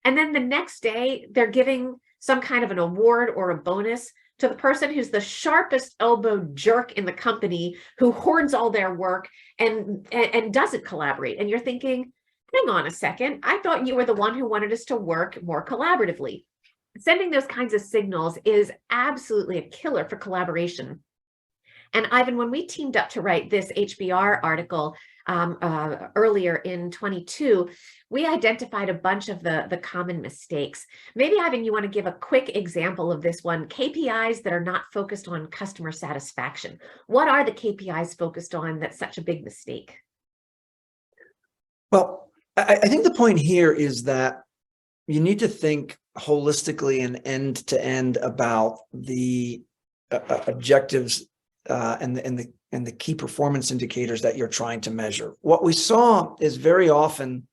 and then the next day they're giving some kind of an award or a bonus to the person who's the sharpest elbow jerk in the company, who hoards all their work and doesn't collaborate? And you're thinking, hang on a second, I thought you were the one who wanted us to work more collaboratively. Sending those kinds of signals is absolutely a killer for collaboration. And Ivan, when we teamed up to write this HBR article earlier in 22, we identified a bunch of the common mistakes. Maybe, Ivan, you want to give a quick example of this one: KPIs that are not focused on customer satisfaction. What are the KPIs focused on that's such a big mistake? Well, I think the point here is that you need to think holistically and end to end about the objectives and the key performance indicators that you're trying to measure. What we saw is very often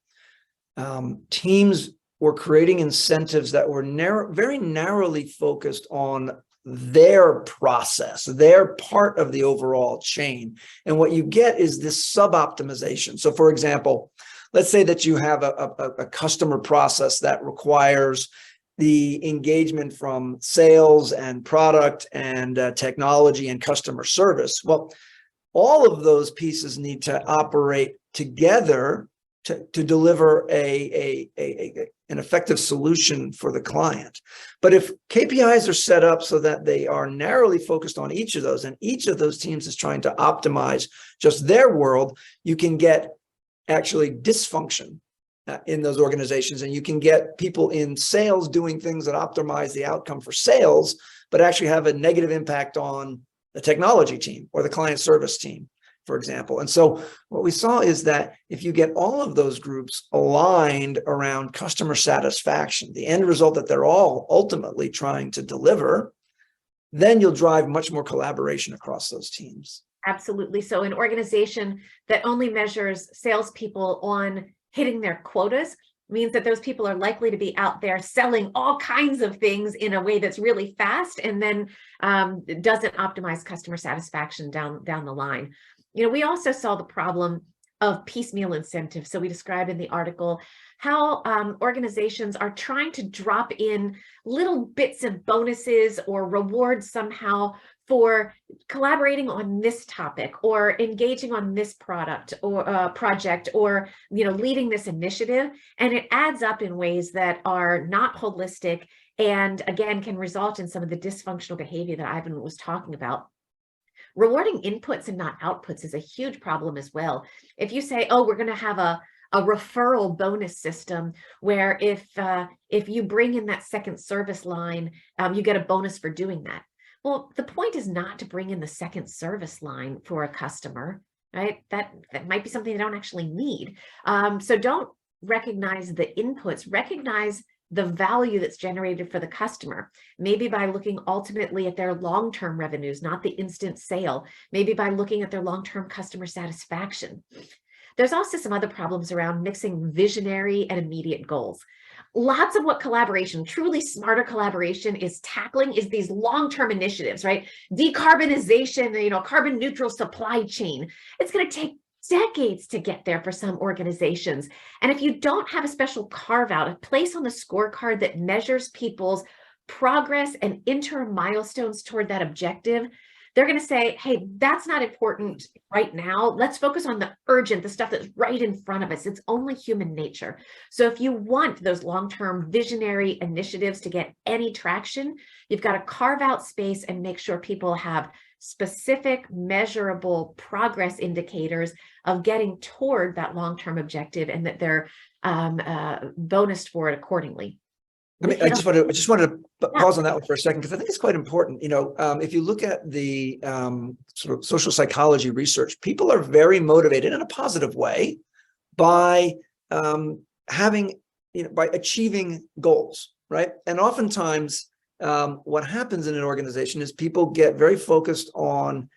teams or creating incentives that were very narrowly focused on their process, their part of the overall chain. And what you get is this sub-optimization. So for example, let's say that you have a customer process that requires the engagement from sales and product and technology and customer service. Well, all of those pieces need to operate together to deliver an effective solution for the client. But if KPIs are set up so that they are narrowly focused on each of those, and each of those teams is trying to optimize just their world, you can get actually dysfunction in those organizations, and you can get people in sales doing things that optimize the outcome for sales, but actually have a negative impact on the technology team or the client service team, for example. And so what we saw is that if you get all of those groups aligned around customer satisfaction, the end result that they're all ultimately trying to deliver, then you'll drive much more collaboration across those teams. Absolutely. So an organization that only measures salespeople on hitting their quotas means that those people are likely to be out there selling all kinds of things in a way that's really fast, and then doesn't optimize customer satisfaction down the line. You know, we also saw the problem of piecemeal incentives. So we described in the article how organizations are trying to drop in little bits of bonuses or rewards somehow for collaborating on this topic or engaging on this product or project, or leading this initiative, and it adds up in ways that are not holistic, and again can result in some of the dysfunctional behavior that Ivan was talking about. Rewarding inputs and not outputs is a huge problem as well. If you say, oh, we're going to have a referral bonus system where if you bring in that second service line, you get a bonus for doing that. Well, the point is not to bring in the second service line for a customer, right? That might be something they don't actually need. So don't recognize the inputs, recognize the value that's generated for the customer, maybe by looking ultimately at their long-term revenues, not the instant sale, maybe by looking at their long-term customer satisfaction. There's also some other problems around mixing visionary and immediate goals. Lots of what collaboration, truly smarter collaboration, is tackling is these long-term initiatives, right? Decarbonization, carbon neutral supply chain. It's going to take decades to get there for some organizations. And if you don't have a special carve out, a place on the scorecard that measures people's progress and interim milestones toward that objective, they're going to say, hey, that's not important right now. Let's focus on the urgent, the stuff that's right in front of us. It's only human nature. So if you want those long-term visionary initiatives to get any traction, you've got to carve out space and make sure people have specific, measurable progress indicators of getting toward that long-term objective, and that they're bonused for it accordingly. I just wanted to pause on that one for a second, because I think it's quite important. If you look at the sort of social psychology research, people are very motivated in a positive way by by achieving goals, right? And oftentimes what happens in an organization is people get very focused on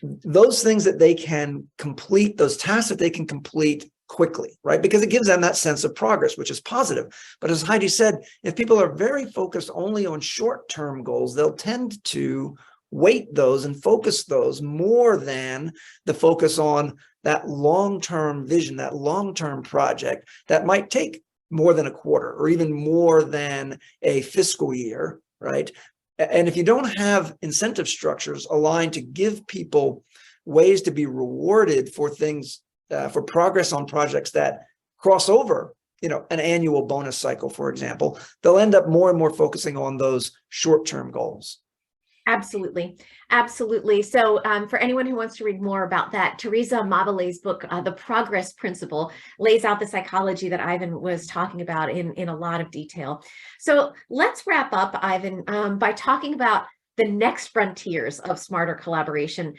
those things that they can complete, those tasks that they can complete quickly, right? Because it gives them that sense of progress, which is positive. But as Heidi said, if people are very focused only on short-term goals, they'll tend to weight those and focus those more than the focus on that long-term vision, that long-term project that might take more than a quarter or even more than a fiscal year, right? And if you don't have incentive structures aligned to give people ways to be rewarded for things, for progress on projects that cross over, an annual bonus cycle, for example, they'll end up more and more focusing on those short-term goals. Absolutely. Absolutely. So for anyone who wants to read more about that, Teresa Mabelay's book, The Progress Principle, lays out the psychology that Ivan was talking about in a lot of detail. So let's wrap up, Ivan, by talking about the next frontiers of smarter collaboration.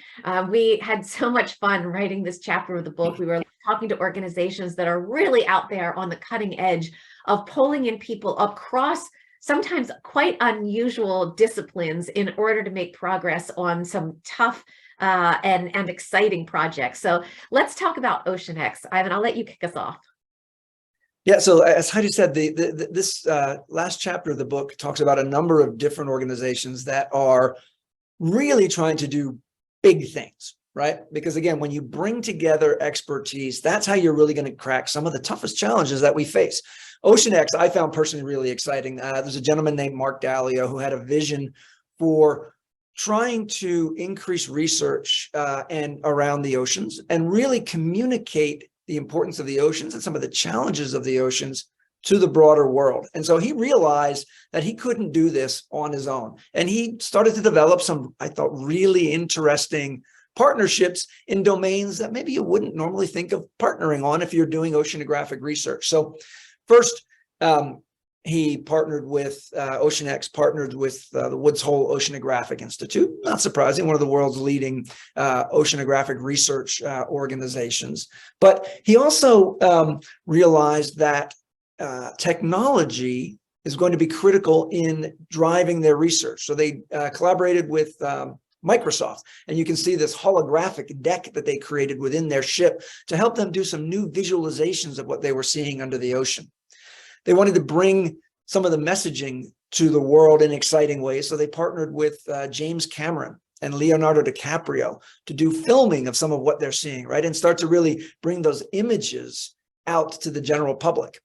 We had so much fun writing this chapter of the book. We were talking to organizations that are really out there on the cutting edge of pulling in people across sometimes quite unusual disciplines in order to make progress on some tough and exciting projects. So let's talk about OceanX. Ivan, I'll let you kick us off. Yeah, so as Heidi said, this last chapter of the book talks about a number of different organizations that are really trying to do big things, right? Because again, when you bring together expertise, that's how you're really going to crack some of the toughest challenges that we face. OceanX, I found personally really exciting. There's a gentleman named Mark Dallio who had a vision for trying to increase research and around the oceans and really communicate the importance of the oceans and some of the challenges of the oceans to the broader world. And so he realized that he couldn't do this on his own. And he started to develop some, I thought, really interesting partnerships in domains that maybe you wouldn't normally think of partnering on if you're doing oceanographic research. So first, he partnered with, OceanX partnered with the Woods Hole Oceanographic Institute. Not surprising, one of the world's leading oceanographic research organizations. But he also realized that technology is going to be critical in driving their research. So they collaborated with Microsoft, and you can see this holographic deck that they created within their ship to help them do some new visualizations of what they were seeing under the ocean. They wanted to bring some of the messaging to the world in exciting ways. So they partnered with James Cameron and Leonardo DiCaprio to do filming of some of what they're seeing, right? And start to really bring those images out to the general public.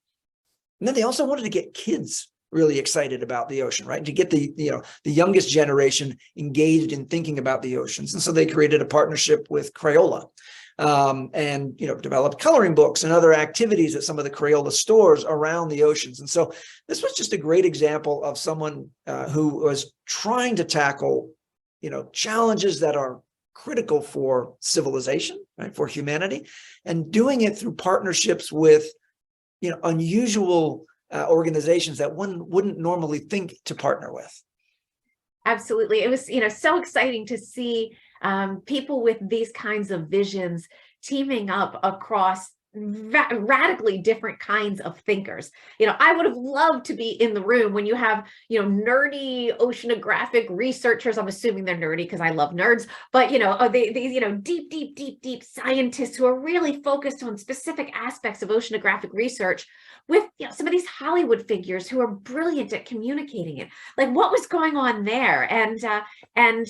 And then they also wanted to get kids really excited about the ocean, right? To get the youngest generation engaged in thinking about the oceans. And so they created a partnership with Crayola. And developed coloring books and other activities at some of the Crayola stores around the oceans. And so this was just a great example of someone who was trying to tackle, challenges that are critical for civilization, right, for humanity, and doing it through partnerships with, unusual organizations that one wouldn't normally think to partner with. Absolutely. It was, so exciting to see people with these kinds of visions teaming up across radically different kinds of thinkers. I would have loved to be in the room when you have, nerdy oceanographic researchers. I'm assuming they're nerdy because I love nerds, but these deep scientists who are really focused on specific aspects of oceanographic research with some of these Hollywood figures who are brilliant at communicating it. Like, what was going on there? And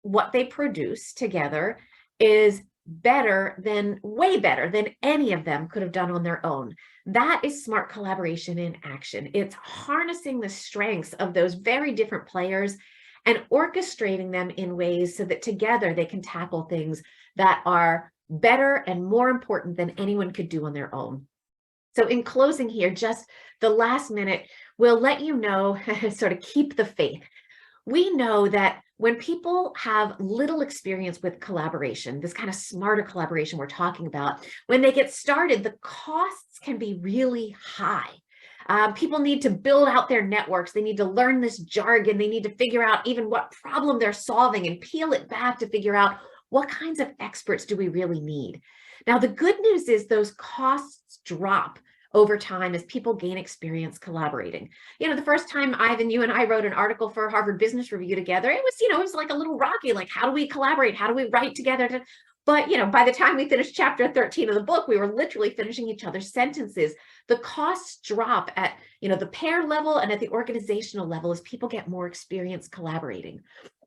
what they produce together is way better than any of them could have done on their own. That is smart collaboration in action. It's harnessing the strengths of those very different players and orchestrating them in ways so that together they can tackle things that are better and more important than anyone could do on their own. So in closing here, just the last minute, we'll let you know, sort of keep the faith. We know that when people have little experience with collaboration, this kind of smarter collaboration we're talking about, when they get started, the costs can be really high. People need to build out their networks. They need to learn this jargon. They need to figure out even what problem they're solving and peel it back to figure out what kinds of experts do we really need. Now, the good news is those costs drop over time as people gain experience collaborating. The first time Ivan, you and I wrote an article for Harvard Business Review together, it was like a little rocky, like, how do we collaborate? How do we write together? But, by the time we finished chapter 13 of the book, we were literally finishing each other's sentences. The costs drop at, the pair level and at the organizational level as people get more experience collaborating.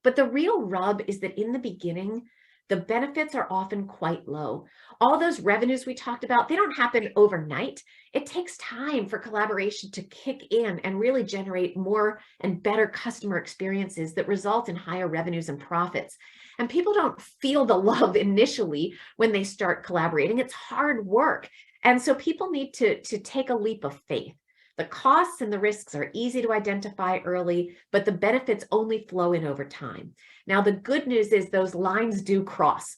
But the real rub is that in the beginning, the benefits are often quite low. All those revenues we talked about, they don't happen overnight. It takes time for collaboration to kick in and really generate more and better customer experiences that result in higher revenues and profits. And people don't feel the love initially when they start collaborating. It's hard work. And so people need to take a leap of faith. The costs and the risks are easy to identify early, but the benefits only flow in over time. Now, the good news is those lines do cross.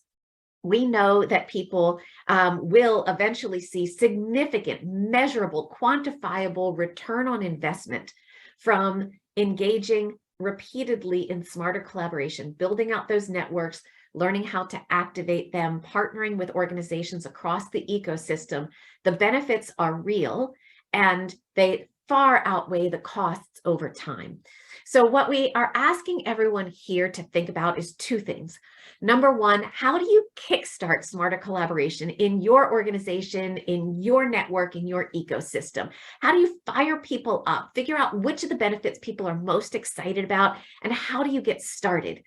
We know that people will eventually see significant, measurable, quantifiable return on investment from engaging repeatedly in smarter collaboration, building out those networks, learning how to activate them, partnering with organizations across the ecosystem. The benefits are real, and they far outweigh the costs over time. So what we are asking everyone here to think about is two things. Number one, how do you kickstart smarter collaboration in your organization, in your network, in your ecosystem? How do you fire people up, figure out which of the benefits people are most excited about, and how do you get started?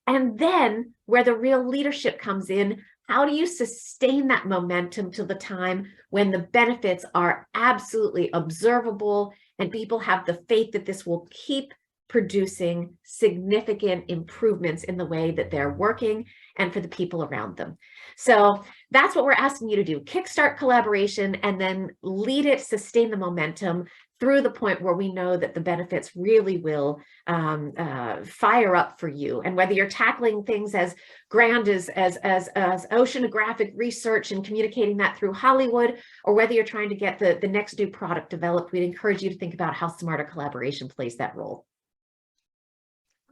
And then where the real leadership comes in, how do you sustain that momentum till the time when the benefits are absolutely observable and people have the faith that this will keep producing significant improvements in the way that they're working and for the people around them? So that's what we're asking you to do. Kickstart collaboration and then lead it, sustain the momentum through the point where we know that the benefits really will fire up for you. And whether you're tackling things as grand as oceanographic research and communicating that through Hollywood, or whether you're trying to get the next new product developed, we'd encourage you to think about how smarter collaboration plays that role.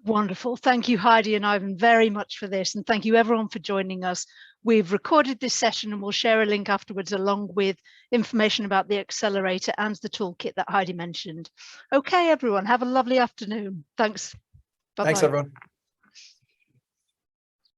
Wonderful. Thank you, Heidi and Ivan, very much for this. And thank you everyone for joining us. We've recorded this session and we'll share a link afterwards along with information about the accelerator and the toolkit that Heidi mentioned. Okay, everyone, have a lovely afternoon. Thanks. Bye-bye. Thanks, everyone.